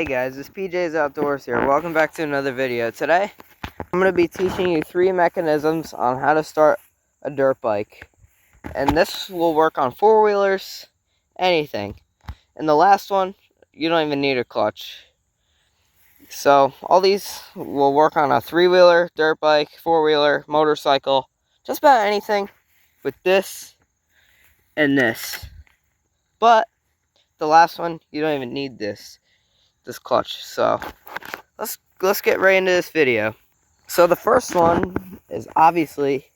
guys, it's PJ's Outdoors here. Welcome back to another video. Today, I'm going to be teaching you 3 mechanisms on how to start a dirt bike. And this will work on 4-wheelers, anything. And the last one, you don't even need a clutch. So, all these will work on a 3-wheeler, dirt bike, 4-wheeler, motorcycle, just about anything with this and this. But, the last one, you don't even need this clutch. So let's get right into this video. So the first one is obviously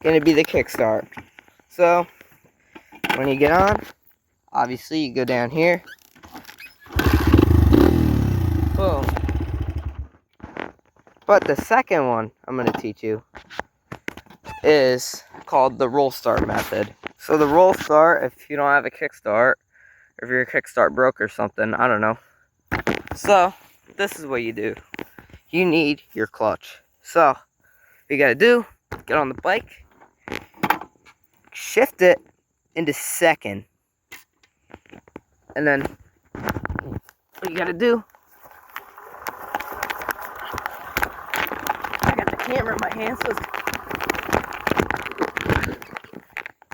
going to be the kickstart. So when you get on, obviously you go down here, boom. But the second one I'm going to teach you is called the roll start method. So the roll start, if you don't have a kickstart, or if your kickstart broke or something, I don't know. So this is what you do. You need your clutch. So, what you gotta do, get on the bike, shift it into second, and then what you gotta do, I got the camera in my hand, so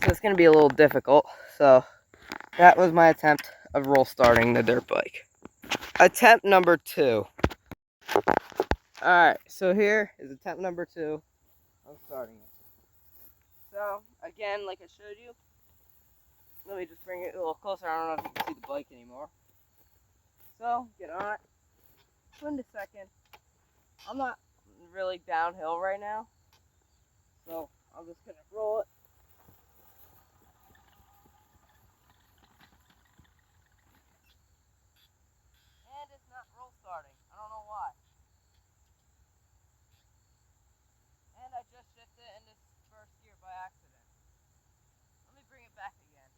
it's gonna be a little difficult. So, that was my attempt of roll starting the dirt bike. Attempt number 2. Alright, so here is attempt number 2 of starting it. So, again, like I showed you, let me just bring it a little closer. I don't know if you can see the bike anymore. So, get on it, put into second. I'm not really downhill right now, so I'm just going to roll it. And it's not roll starting. I don't know why. And I just shifted it into first gear by accident. Let me bring it back again.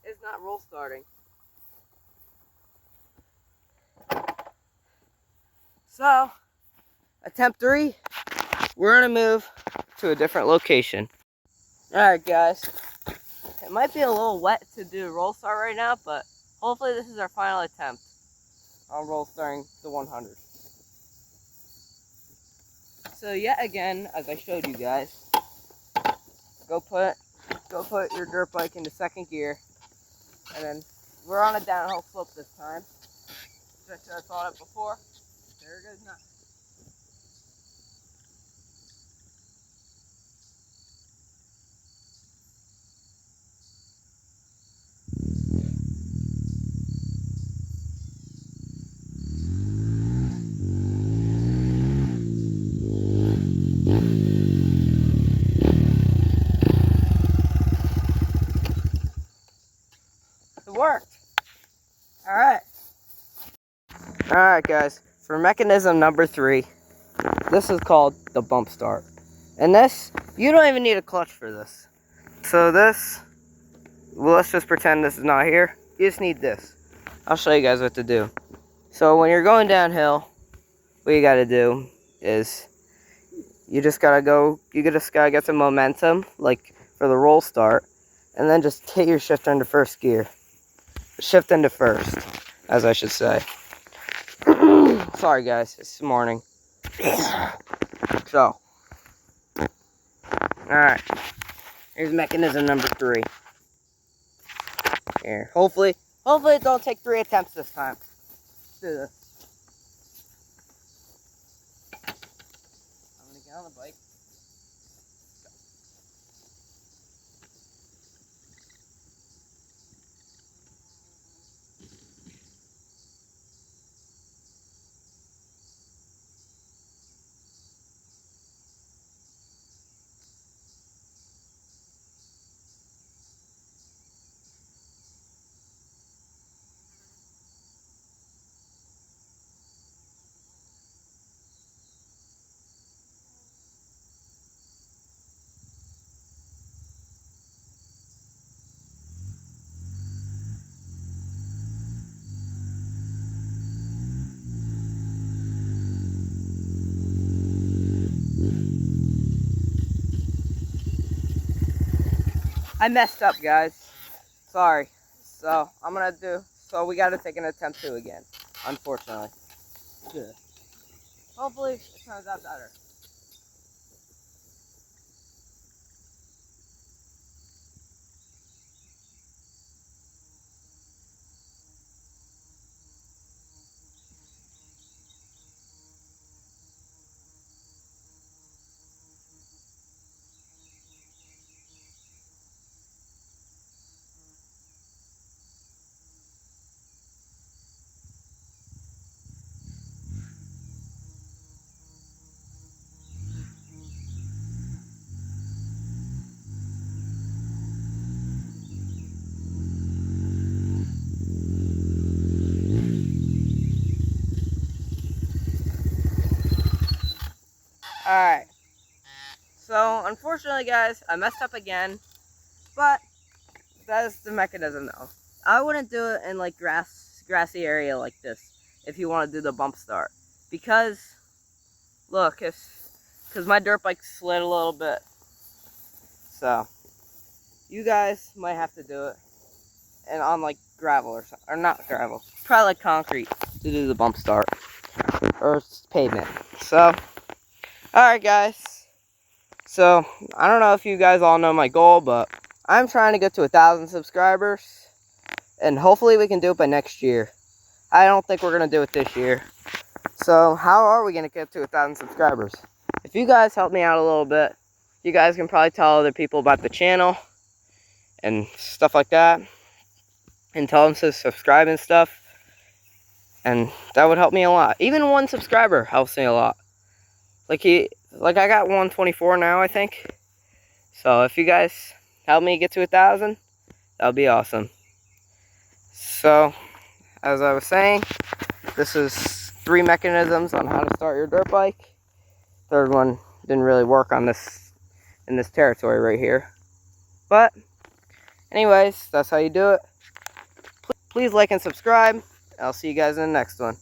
It's not roll starting. So, attempt 3, we're going to move to a different location. Alright guys, it might be a little wet to do roll start right now, but hopefully this is our final attempt on roll starting the 100. So yet again, as I showed you guys, go put your dirt bike into second gear, and then we're on a downhill slope this time. Just I thought it before. There it goes now. It worked. Alright guys, for mechanism number 3, this is called the bump start. And this, you don't even need a clutch for this. So this, well, let's just pretend this is not here. You just need this. I'll show you guys what to do. So when you're going downhill, what you gotta do is, you just gotta get some momentum, like for the roll start, and then just hit your shifter into first gear. Shift into first, as I should say. Sorry guys, it's morning. So, alright, here's mechanism number 3. Here, hopefully it don't take 3 attempts this time. Let's do this. I'm gonna get on the bike. I messed up, guys. Sorry. So so we gotta take an attempt 2 again, unfortunately. Yeah. Hopefully it turns out better. Alright. So, unfortunately, guys, I messed up again. But, that is the mechanism, though. I wouldn't do it in, like, grassy area like this if you want to do the bump start. Because, look, because my dirt bike slid a little bit. So, you guys might have to do it. And on, like, gravel or something. Or not gravel. Probably, like, concrete to do the bump start. Or pavement. So, alright, guys. So, I don't know if you guys all know my goal, but I'm trying to get to 1,000 subscribers. And hopefully we can do it by next year. I don't think we're going to do it this year. So, how are we going to get to 1,000 subscribers? If you guys help me out a little bit, you guys can probably tell other people about the channel and stuff like that. And tell them to subscribe and stuff. And that would help me a lot. Even 1 subscriber helps me a lot. Like I got 124 now, I think. So if you guys help me get to 1,000, that would be awesome. So, as I was saying, this is 3 mechanisms on how to start your dirt bike. Third one didn't really work on this in this territory right here. But anyways, that's how you do it. Please like and subscribe. I'll see you guys in the next one.